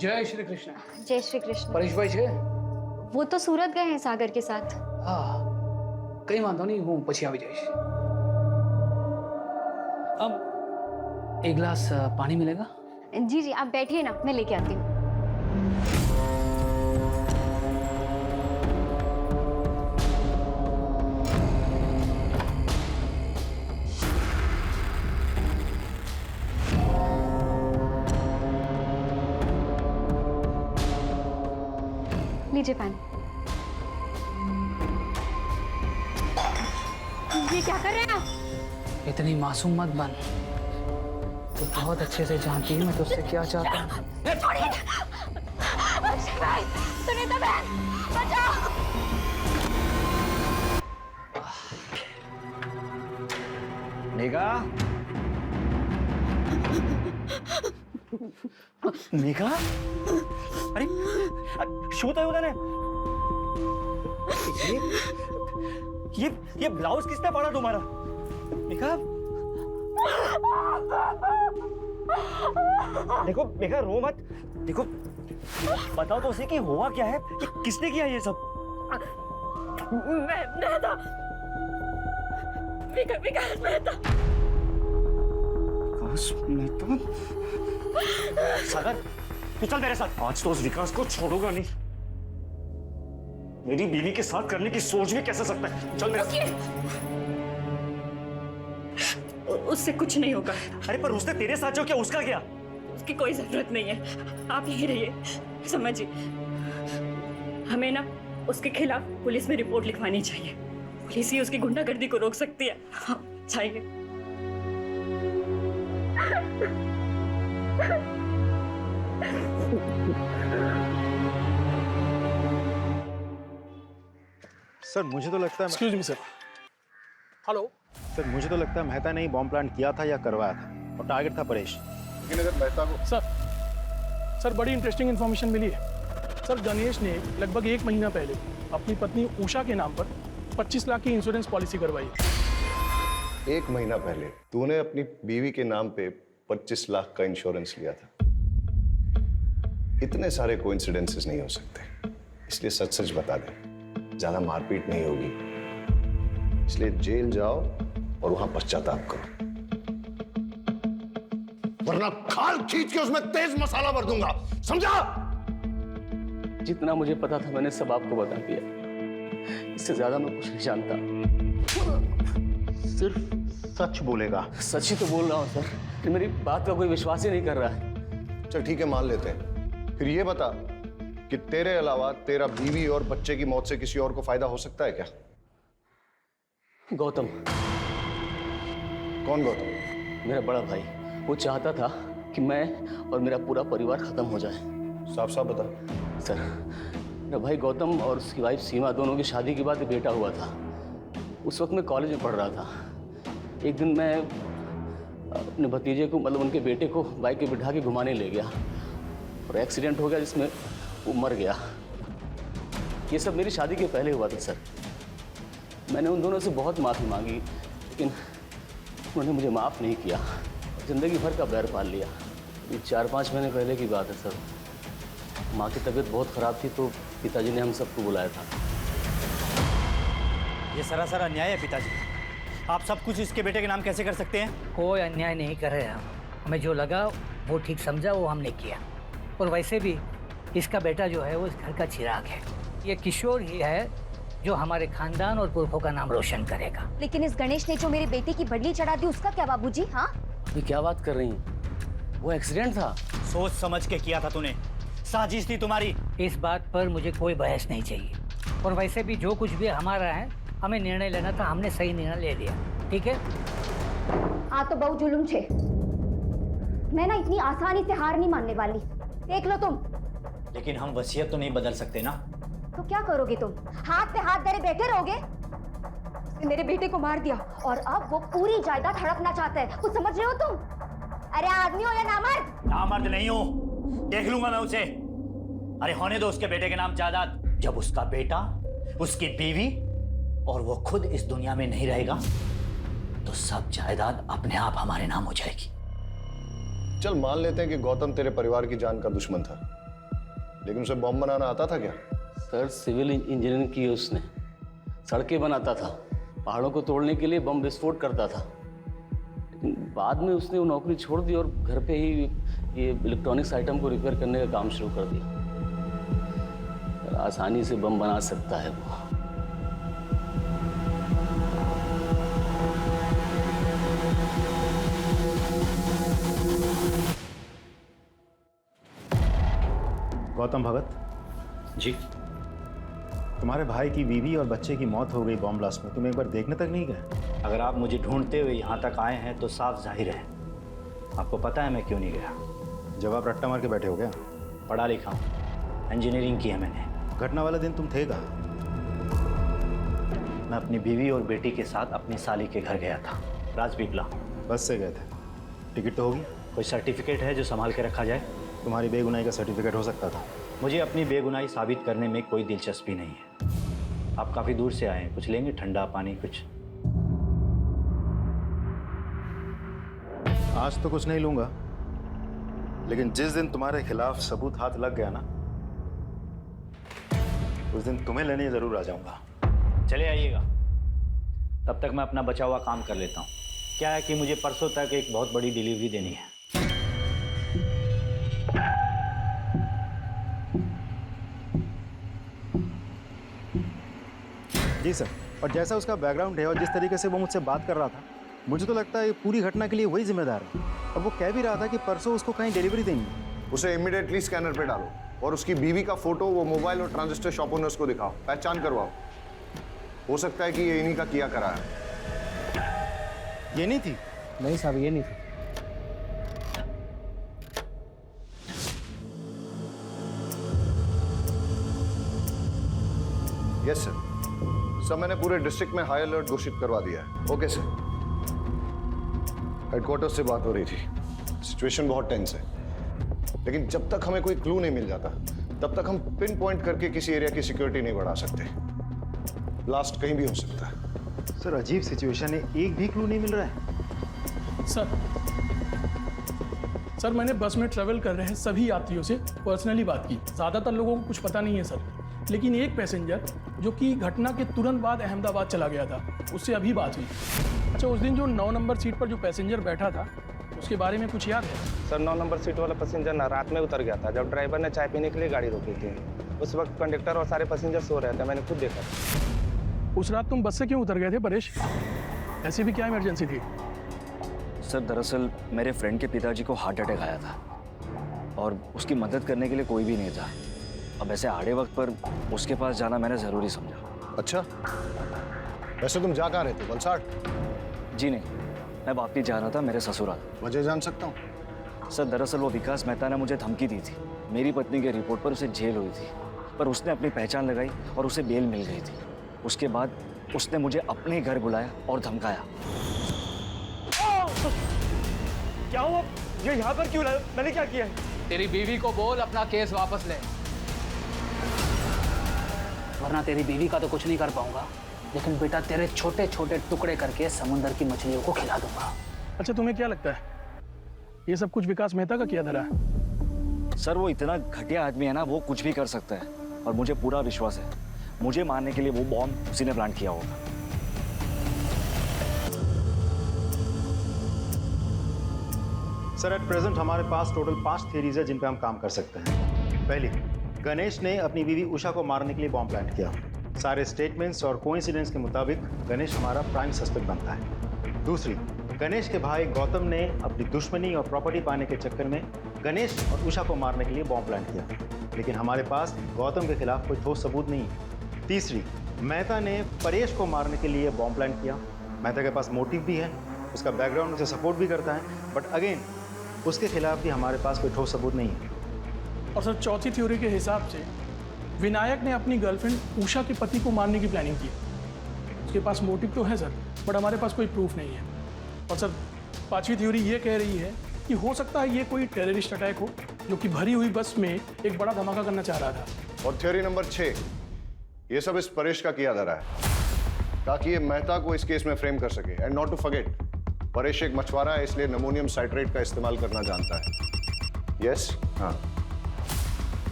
जय श्री कृष्ण।
जय श्री कृष्ण।
परेश भाई છે?
वो तो सूरत गए हैं सागर के साथ।
હા, કઈ વાંધો નહીં, હું પછી આવી જઈશ। अब एक गिलास पानी मिलेगा?
जी जी, आप बैठिए ना, मैं लेके आती हूँ। लीजिए पानी। ये क्या कर रहे हैं आप?
इतनी मासूम मत बन, तो बहुत अच्छे से जानती है मैं तुझसे क्या चाहता हूँ।
सुनीता बहन, बचाओ।
मेघा, मेघा, अरे શું થયું તને? ये ब्लाउज किसने पड़ा तुम्हारा? मेघा, देखो मेघा रो मत, देखो बताओ तो उसे कि हुआ क्या है, कि किसने किया ये सब?
मैं मेहता, विकास मेहता।
विकास मेहता? सागर, तू चल मेरे साथ। आज तो उस विकास को छोड़ूंगा नहीं। मेरी बीवी के साथ करने की सोच भी कैसे सकता है? चल मेरे साथ।
उससे कुछ नहीं होगा।
अरे पर उसने तेरे साथ जो किया उसका क्या?
उसकी कोई जरूरत नहीं है, आप यहीं रहिए। समझिए, हमें ना उसके खिलाफ पुलिस में रिपोर्ट लिखवानी चाहिए। पुलिस ही उसकी गुंडागर्दी को रोक सकती है। चाहिए।
सर मुझे तो लगता है,
excuse me sir. Hello
sir मुझे तो लगता है मेहता ने ही बॉम्ब प्लांट किया था या करवाया था, और टारगेट था परेश।
लेकिन अगर मेहता को
सर बड़ी इंटरेस्टिंग इन्फॉर्मेशन मिली है। सर गणेश ने लगभग 1 महीना पहले अपनी पत्नी उषा के नाम पर 25 लाख की इंश्योरेंस पॉलिसी करवाई।
1 महीना पहले तूने अपनी बीवी के नाम पे 25 लाख का इंश्योरेंस लिया था। इतने सारे कोइंसिडेंसेस नहीं हो सकते, इसलिए सच सच बता दे, ज्यादा मारपीट नहीं होगी। इसलिए जेल जाओ और वहां पश्चाताप करो, वरना खाल खींच के उसमें तेज मसाला भर दूंगा, समझा?
जितना मुझे पता था मैंने सब आपको बता दिया, इससे ज्यादा मैं कुछ नहीं जानता।
सिर्फ सच बोलेगा।
सच ही तो बोल रहा हूँ सर, कि मेरी बात का कोई विश्वास ही नहीं कर रहा है।
चल ठीक है, मान लेते हैं। फिर ये बता कि तेरे अलावा तेरा बीवी और बच्चे की मौत से किसी और को फायदा हो सकता है क्या?
गौतम।
कौन गौतम?
मेरा बड़ा भाई। वो चाहता था कि मैं और मेरा पूरा परिवार खत्म हो जाए।
साफ साफ बता।
सर, मेरा भाई गौतम और उसकी वाइफ सीमा दोनों की शादी के बाद बेटा हुआ था। उस वक्त मैं कॉलेज में पढ़ रहा था। एक दिन मैं अपने भतीजे को, मतलब उनके बेटे को बाइक पे बिठा के घुमाने ले गया और एक्सीडेंट हो गया जिसमें वो मर गया। ये सब मेरी शादी के पहले हुआ था सर। मैंने उन दोनों से बहुत माफ़ी मांगी, लेकिन उन्होंने मुझे माफ़ नहीं किया। ज़िंदगी भर का बैर पाल लिया। ये 4-5 महीने पहले की बात है सर। माँ की तबीयत बहुत ख़राब थी तो पिताजी ने हम सबको बुलाया था।
ये सरासर अन्याय है पिताजी। आप सब कुछ इसके बेटे के नाम कैसे कर सकते हैं?
कोई अन्याय नहीं कर रहे हम। हमें जो लगा वो ठीक समझा वो हमने किया। और वैसे भी इसका बेटा जो है वो इस घर का चिराग है। ये किशोर ही है जो हमारे खानदान और पुरखों का नाम रोशन करेगा।
लेकिन इस गणेश ने जो मेरे बेटे की बदली चढ़ा दी उसका क्या बाबूजी? हाँ,
अभी क्या बात कर रही हैं? वो एक्सीडेंट था।
सोच समझ के किया था तूने, साजिश थी तुम्हारी।
इस बात पर मुझे कोई बहस नहीं चाहिए। और वैसे भी जो कुछ भी हमारा है, हमें निर्णय लेना था, हमने सही निर्णय ले लिया। ठीक है?
आ तो बहु जुलुम छे। मैं ना इतनी आसानी से हार नहीं मानने वाली। देख लो तुम।
लेकिन हम वसीयत तो नहीं बदल सकते ना।
तो क्या करोगे तुम? हाथ पे हाथ धरे बैठे रहोगे? उसने मेरे बेटे को मार दिया और अब वो पूरी जायदाद हड़पना चाहता है। कुछ समझ रहे हो तुम? अरे आदमी हो या नामर्द?
नामर्द नहीं हूँ, देख लूंगा मैं उसे। अरे होने दो उसके बेटे के नाम जायदाद। जब उसका बेटा, उसकी बीवी और वो खुद इस दुनिया में नहीं रहेगा तो सब जायदाद अपने आप हमारे नाम हो जाएगी।
चल मान लेते हैं कि गौतम तेरे परिवार की जान का दुश्मन था, लेकिन उसे बॉम्ब बनाना आता था क्या?
सर सिविल इंजीनियरिंग की उसने, सड़कें बनाता था, पहाड़ों को तोड़ने के लिए बम विस्फोट करता था। लेकिन बाद में उसने वो नौकरी छोड़ दी और घर पे ही ये इलेक्ट्रॉनिक्स आइटम को रिपेयर करने का काम शुरू कर दिया। आसानी से बम बना सकता है वो।
गौतम भगत जी, तुम्हारे भाई की बीवी और बच्चे की मौत हो गई बॉम्ब ब्लास्ट में, तुम एक बार देखने तक नहीं गए? अगर आप मुझे ढूंढते हुए यहाँ तक आए हैं तो साफ जाहिर है आपको पता है मैं क्यों नहीं गया। जब आप रट्टा मार के बैठे हो गया? पढ़ा लिखा हूँ, इंजीनियरिंग की है मैंने। घटना वाला दिन तुम थे कहाँ? मैं अपनी बीवी और बेटी के साथ अपनी साली के घर गया था, राजपीपला। बस से गए थे? टिकट तो होगी? कोई सर्टिफिकेट है जो संभाल के रखा जाए? तुम्हारी बेगुनाही का सर्टिफिकेट हो सकता था। मुझे अपनी बेगुनाही साबित करने में कोई दिलचस्पी नहीं है। आप काफ़ी दूर से आए हैं, कुछ लेंगे? ठंडा पानी कुछ? आज तो कुछ नहीं लूंगा, लेकिन जिस दिन तुम्हारे खिलाफ सबूत हाथ लग गया ना, उस दिन तुम्हें लेने जरूर आ जाऊंगा। चले आइएगा, तब तक मैं अपना बचा हुआ काम कर लेता हूँ। क्या है कि मुझे परसों तक एक बहुत बड़ी डिलीवरी देनी है। जी सर। और जैसा उसका बैकग्राउंड है और जिस तरीके से वो मुझसे बात कर रहा था, मुझे तो लगता है ये पूरी घटना के लिए वही जिम्मेदार है। और वो कह भी रहा था कि परसों उसको कहीं डिलीवरी देंगे।
उसे इमीडिएटली स्कैनर पे डालो और उसकी बीवी का फोटो वो मोबाइल और ट्रांजिस्टर शॉप ओनर्स को दिखाओ, पहचान करवाओ। हो सकता है कि ये इन्हीं का किया करा है।
ये नहीं थी?
नहीं साहब, ये नहीं थी।
Yes sir. सर मैंने पूरे डिस्ट्रिक्ट में हाई अलर्ट घोषित करवा दिया है। Okay sir. हेडक्वार्टर से बात हो रही थी, सिचुएशन बहुत टेंस है, लेकिन जब तक हमें कोई क्लू नहीं मिल जाता तब तक हम पिन पॉइंट करके किसी एरिया की सिक्योरिटी नहीं बढ़ा सकते। ब्लास्ट कहीं भी हो सकता है।
सर अजीब सिचुएशन है, एक भी क्लू नहीं मिल रहा है।
सर मैंने बस में ट्रेवल कर रहे हैं सभी यात्रियों से पर्सनली बात की। ज़्यादातर लोगों को कुछ पता नहीं है सर, लेकिन एक पैसेंजर जो कि घटना के तुरंत बाद अहमदाबाद चला गया था, उससे अभी बात हुई। अच्छा, उस दिन जो 9 नंबर सीट पर जो पैसेंजर बैठा था उसके बारे में कुछ याद है?
सर 9 नंबर सीट वाला पैसेंजर ना रात में उतर गया था जब ड्राइवर ने चाय पीने के लिए गाड़ी रोकी थी। उस वक्त कंडक्टर और सारे पैसेंजर सो रहे थे, मैंने खुद देखा।
उस रात तुम बस से क्यों उतर गए थे परेश? ऐसी भी क्या इमरजेंसी थी?
सर दरअसल मेरे फ्रेंड के पिताजी को हार्ट अटैक आया था और उसकी मदद करने के लिए कोई भी नहीं था। अब ऐसे आड़े वक्त पर उसके पास जाना मैंने ज़रूरी समझा।
अच्छा, वैसे तुम जा कहाँ रहे थे? वलसाड?
जी नहीं, मैं वापस जा रहा था मेरे ससुराल।
वजह जान सकता हूँ?
सर दरअसल वो विकास मेहता ने मुझे धमकी दी थी। मेरी पत्नी के रिपोर्ट पर उसे जेल हुई थी, पर उसने अपनी पहचान लगाई और उसे बेल मिल गई थी। उसके बाद उसने मुझे अपने घर बुलाया और धमकाया।
क्या हुआ? ये यहाँ पर क्यों लाया? मैंने क्या किया है?
तेरी बीवी को बोल अपना केस वापस ले, वरना तेरी बीवी का तो कुछ नहीं कर पाऊंगा, लेकिन बेटा तेरे छोटे छोटे टुकड़े करके समुंदर की मछलियों को खिला दूंगा।
अच्छा, तुम्हें क्या लगता है ये सब कुछ विकास मेहता का किया धरा है?
सर वो इतना घटिया आदमी है ना, वो कुछ भी कर सकता है और मुझे पूरा विश्वास है मुझे मारने के लिए वो बॉम्ब उसी ने प्लांट किया होगा।
सर एट प्रेजेंट हमारे पास टोटल 5 थियरीज है जिन पे हम काम कर सकते हैं। पहली, गणेश ने अपनी बीवी उषा को मारने के लिए बॉम्ब प्लांट किया। सारे स्टेटमेंट्स और कोइंसिडेंस के मुताबिक गणेश हमारा प्राइम सस्पेक्ट बनता है। दूसरी, गणेश के भाई गौतम ने अपनी दुश्मनी और प्रॉपर्टी पाने के चक्कर में गणेश और उषा को मारने के लिए बॉम्ब प्लांट किया, लेकिन हमारे पास गौतम के खिलाफ कोई ठोस सबूत नहीं है। तीसरी, मेहता ने परेश को मारने के लिए बॉम्ब प्लांट किया। मेहता के पास मोटिव भी है, उसका बैकग्राउंड उसे सपोर्ट भी करता है, बट अगेन उसके खिलाफ भी हमारे पास कोई ठोस सबूत नहीं है।
और सर चौथी थ्योरी के हिसाब से विनायक ने अपनी गर्लफ्रेंड उषा के पति को मारने की प्लानिंग की। उसके पास मोटिव तो है सर, बट हमारे पास कोई प्रूफ नहीं है। और सर पांचवी थ्योरी ये कह रही है कि हो सकता है ये कोई टेररिस्ट अटैक हो जो कि भरी हुई बस में एक बड़ा धमाका करना चाह रहा था।
और थ्योरी नंबर 6, ये सब इस परेश का किया धरा है ताकि ये मेहता को इस केस में फ्रेम कर सके। And not to forget, Paresh एक मछुआरा है, इसलिए अमोनियम साइट्रेट का इस्तेमाल करना जानता है। यस? हाँ,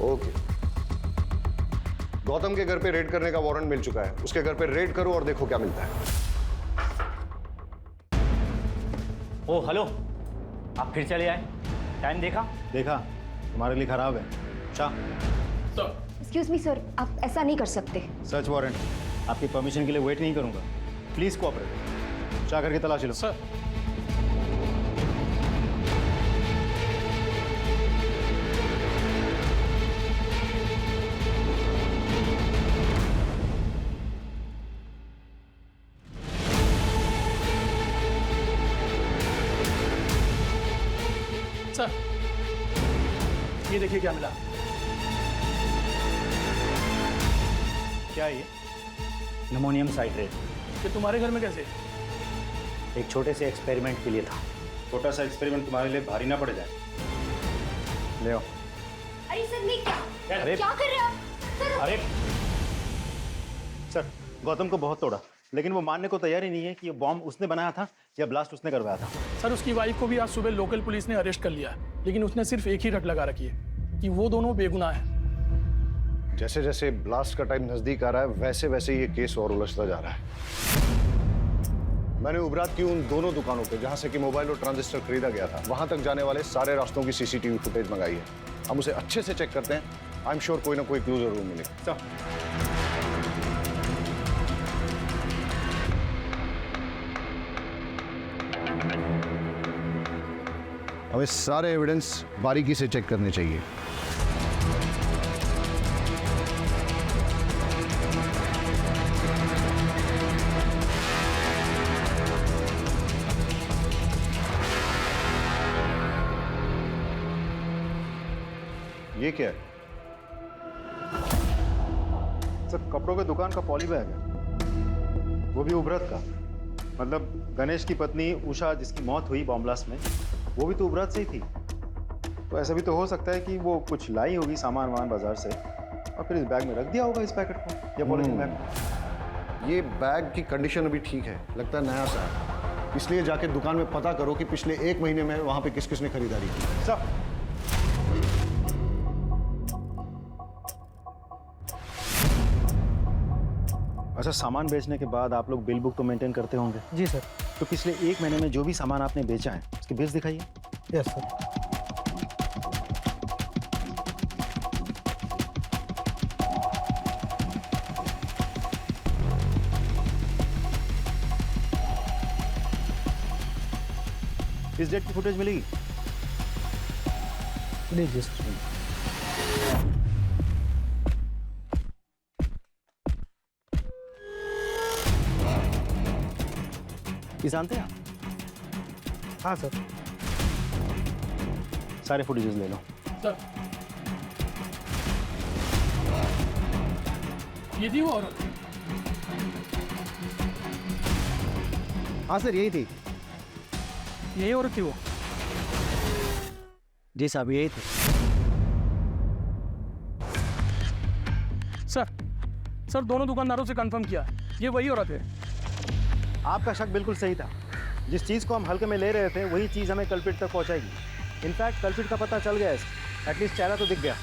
ओके। गौतम के घर पे रेड करने का वारंट मिल चुका है, उसके घर पे रेड करो और देखो क्या मिलता है।
ओ हेलो, आप फिर चले आए? टाइम देखा? देखा, तुम्हारे लिए खराब है। शाह,
एक्सक्यूज मी सर, आप ऐसा नहीं कर सकते।
सर्च वारंट, आपकी परमिशन के लिए वेट नहीं करूंगा। Please cooperate. शाह करके तलाशी लो।
सर सर ये देखिए क्या मिला।
क्या ये? Ammonium citrate.
ये तुम्हारे घर में कैसे?
एक छोटे से एक्सपेरिमेंट के लिए था। छोटा सा एक्सपेरिमेंट तुम्हारे लिए भारी ना पड़ जाए। ले आओ।
अरे सर मैं क्या
अरे
क्या कर रहे हो आप? सर
अरे सर, गौतम को बहुत तोड़ा, लेकिन वो मानने को तैयार ही नहीं है कि ये बॉम्ब उसने बनाया था या ब्लास्ट उसने करवाया था।
सर उसकी वाइफ को भी आज सुबह लोकल पुलिस ने अरेस्ट कर लिया, लेकिन उसने सिर्फ एक ही रट लगा रखी है कि वो दोनों बेगुनाह हैं।
जैसे जैसे ब्लास्ट का टाइम नजदीक आ रहा है वैसे वैसे ये केस और उलझता जा रहा है। मैंने उबरात की उन दोनों दुकानों पे जहां से कि मोबाइल और ट्रांजिस्टर खरीदा गया था, वहां तक जाने वाले सारे रास्तों की सीसीटीवी फुटेज मंगाई है। हम उसे अच्छे से चेक करते हैं। आई एम श्योर कोई ना कोई क्लू जरूर मिलेगा। हमें सारे एविडेंस बारीकी से चेक करने चाहिए। ये क्या है?
सर कपड़ों के दुकान का पॉली बैग है, वो भी उबरत का। मतलब गणेश की पत्नी उषा जिसकी मौत हुई बॉम्ब ब्लास्ट में, वो भी तो उबरत से ही थी। तो ऐसा भी तो हो सकता है कि वो कुछ लाई होगी सामान वामान बाजार से और फिर इस बैग में रख दिया होगा, इस पैकेट को या पॉलीथीन बैग।
ये बैग की कंडीशन अभी ठीक है, लगता है नया सा है। इसलिए जाके दुकान में पता करो कि पिछले 1 महीने में वहां पे किस किस ने खरीदारी की।
सब अच्छा, सामान बेचने के बाद आप लोग बिल बुक तो मेंटेन करते होंगे?
जी सर।
तो पिछले 1 महीने में जो भी सामान आपने बेचा है उसके बिल्स दिखाइए।
Yes sir.
इस डेट की फुटेज मिलेगी?
लीजिए सर।
ये जानते हैं आप?
हाँ सर।
सारे फुटेजेस ले लो।
सर ये थी वो औरत।
हाँ सर, यही थी।
यही औरत थी वो?
जी साहब, यही थी।
सर दोनों दुकानदारों से कंफर्म किया, ये वही औरत है।
आपका शक बिल्कुल सही था। जिस चीज़ को हम हल्के में ले रहे थे वही चीज़ हमें कल्प्रिट तक पहुंचाएगी। इनफैक्ट कल्प्रिट का पता चल गया है, एटलीस्ट चेहरा तो दिख गया।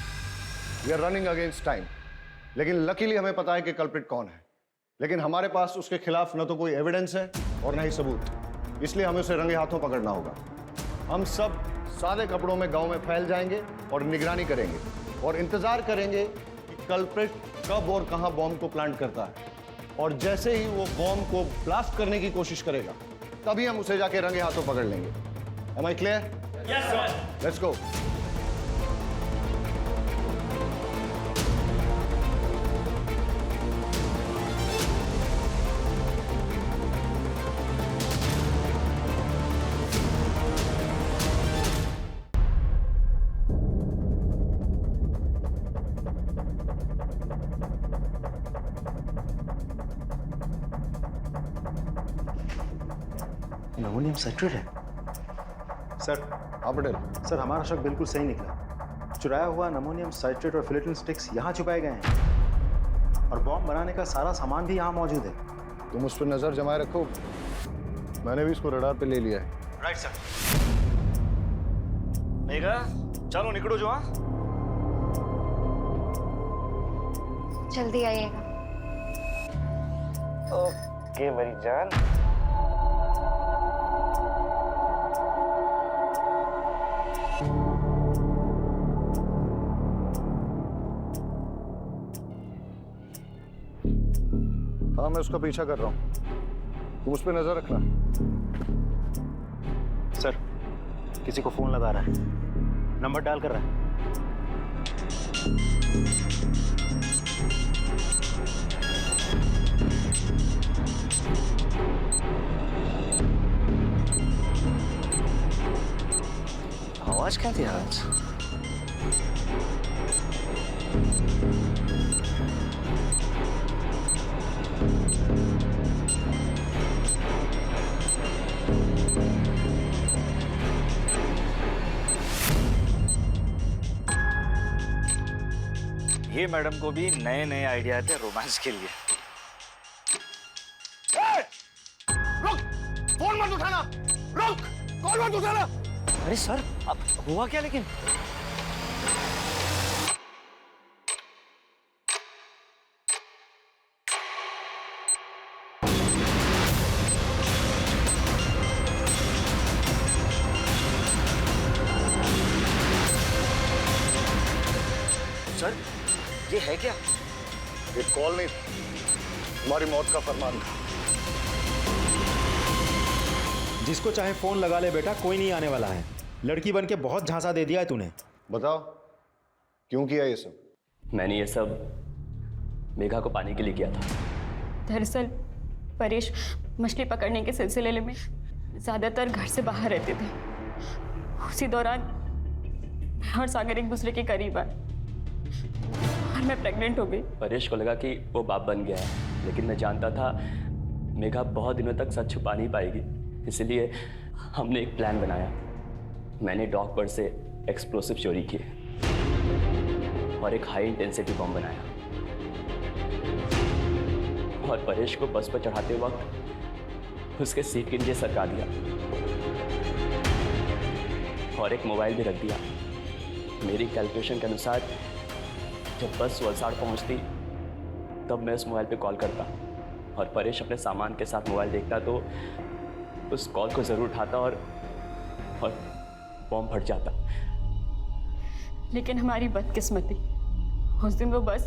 We are running against time, लेकिन लकीली हमें पता है कि कल्प्रिट कौन है। लेकिन हमारे पास उसके खिलाफ न तो कोई एविडेंस है और न ही सबूत, इसलिए हमें उसे रंगे हाथों पकड़ना होगा। हम सब सादे कपड़ों में गांव में फैल जाएंगे और निगरानी करेंगे और इंतजार करेंगे कि कल्प्रिट कब और कहां बॉम्ब को प्लांट करता है, और जैसे ही वो बॉम्ब को ब्लास्ट करने की कोशिश करेगा तभी हम उसे जाके रंगे हाथों पकड़ लेंगे। Am I clear?
Yes, sir.
Let's go.
Ammonium citrate है
सर। हाँ पटेल।
सर हमारा शक बिल्कुल सही निकला। चुराया हुआ अमोनियम साइट्रेट और फिलेटिन स्टिक्स यहाँ छुपाए गए हैं और बॉम्ब बनाने का सारा सामान भी यहाँ मौजूद है।
तुम उस पर नजर जमाए रखो, मैंने भी इसको रडार पे ले लिया है।
Right sir. मेघा चलो निकलो जो। हाँ
जल्दी आइएगा।
ओके मेरी जान।
हाँ मैं उसका पीछा कर रहा हूँ, तुम उस पर नजर रखना।
सर किसी को फोन लगा रहा है, नंबर डायल कर रहा है।
आवाज क्या थी आज? ये मैडम को भी नए नए आइडिया थे रोमांस के लिए।
रुक, फोन मत उठाना, रुक, कॉल मत उठाना।
अरे सर अब हुआ क्या? लेकिन सर ये है क्या?
ये कॉल नहीं था, तुम्हारी मौत का फरमान था।
जिसको चाहे फोन लगा ले बेटा, कोई नहीं आने वाला है। लड़की बन के बहुत झांसा दे दिया है तूने।
बताओ क्यों किया ये सब?
मैंने ये सब मेघा को पाने के लिए किया था।
दरअसल परेश मछली पकड़ने के सिलसिले में ज़्यादातर घर से बाहर रहते थे। उसी दौरान मैं और सागर एक दूसरे के करीब आए और मैं प्रेग्नेंट हो गई।
परेश को लगा कि वो बाप बन गया है, लेकिन मैं जानता था मेघा बहुत दिनों तक सच छुपा नहीं पाएगी। इसलिए हमने एक प्लान बनाया। मैंने डॉक पर से एक्सप्लोसिव चोरी किए और एक हाई इंटेंसिटी बम बनाया और परेश को बस पर चढ़ाते वक्त उसके सीट के नीचे सरका दिया और एक मोबाइल भी रख दिया। मेरी कैलकुलेशन के अनुसार जब बस वलसाड़ पहुंचती तब मैं उस मोबाइल पे कॉल करता और परेश अपने सामान के साथ मोबाइल देखता तो उस कॉल को ज़रूर उठाता और बॉम्ब फट जाता।
लेकिन हमारी बदकिस्मती, उस दिन वो बस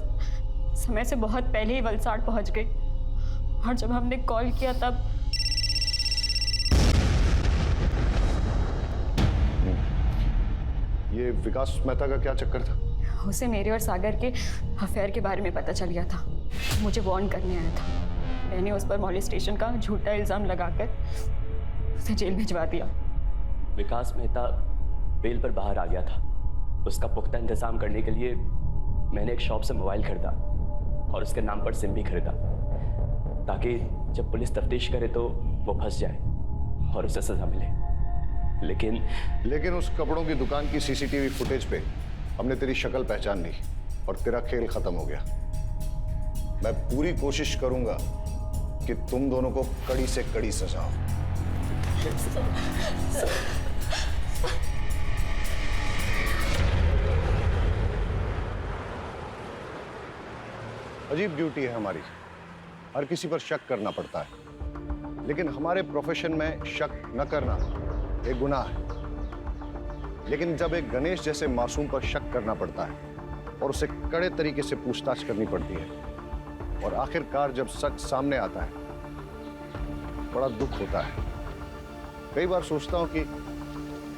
समय से बहुत पहले ही वलसाड़ पहुंच गई और जब हमने कॉल किया तब
ये विकास मेहता का क्या चक्कर था?
उसे मेरे और सागर के अफेयर के बारे में पता चल गया था। मुझे वार्न करने आया था। मैंने उस पर मॉलेस्टेशन का झूठा इल्ज़ाम लगाकर उसे जेल भिजवा दिया।
विकास मेहता बेल पर बाहर आ गया था। उसका पुख्ता इंतजाम करने के लिए मैंने एक शॉप से मोबाइल खरीदा और उसके नाम पर सिम भी खरीदा ताकि जब पुलिस तफ्तीश करे तो वो फंस जाए। और उसे सजा मिले। लेकिन
उस कपड़ों की दुकान की सीसीटीवी फुटेज पे हमने तेरी शक्ल पहचान ली और तेरा खेल खत्म हो गया। मैं पूरी कोशिश करूंगा कि तुम दोनों को कड़ी से कड़ी सजा हो। अजीब ड्यूटी है हमारी, हर किसी पर शक करना पड़ता है, लेकिन हमारे प्रोफेशन में शक न करना एक गुनाह है। लेकिन जब एक गणेश जैसे मासूम पर शक करना पड़ता है और उसे कड़े तरीके से पूछताछ करनी पड़ती है और आखिरकार जब सच सामने आता है, बड़ा दुख होता है। कई बार सोचता हूं कि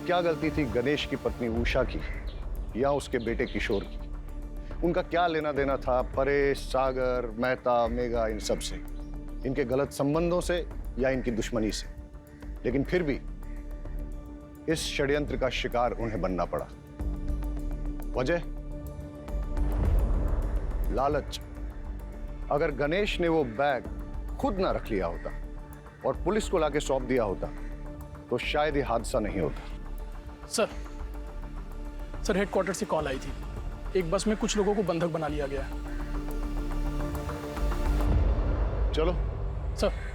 क्या गलती थी गणेश की पत्नी उषा की या उसके बेटे किशोर की। उनका क्या लेना देना था परेश, सागर, मेहता, मेघा, इन सब से, इनके गलत संबंधों से या इनकी दुश्मनी से। लेकिन फिर भी इस षड्यंत्र का शिकार उन्हें बनना पड़ा। वजह लालच। अगर गणेश ने वो बैग खुद ना रख लिया होता और पुलिस को लाके सौंप दिया होता तो शायद ये हादसा नहीं होता।
सर हेडक्वार्टर से कॉल आई थी, एक बस में कुछ लोगों को बंधक बना लिया गया है।
चलो
सर।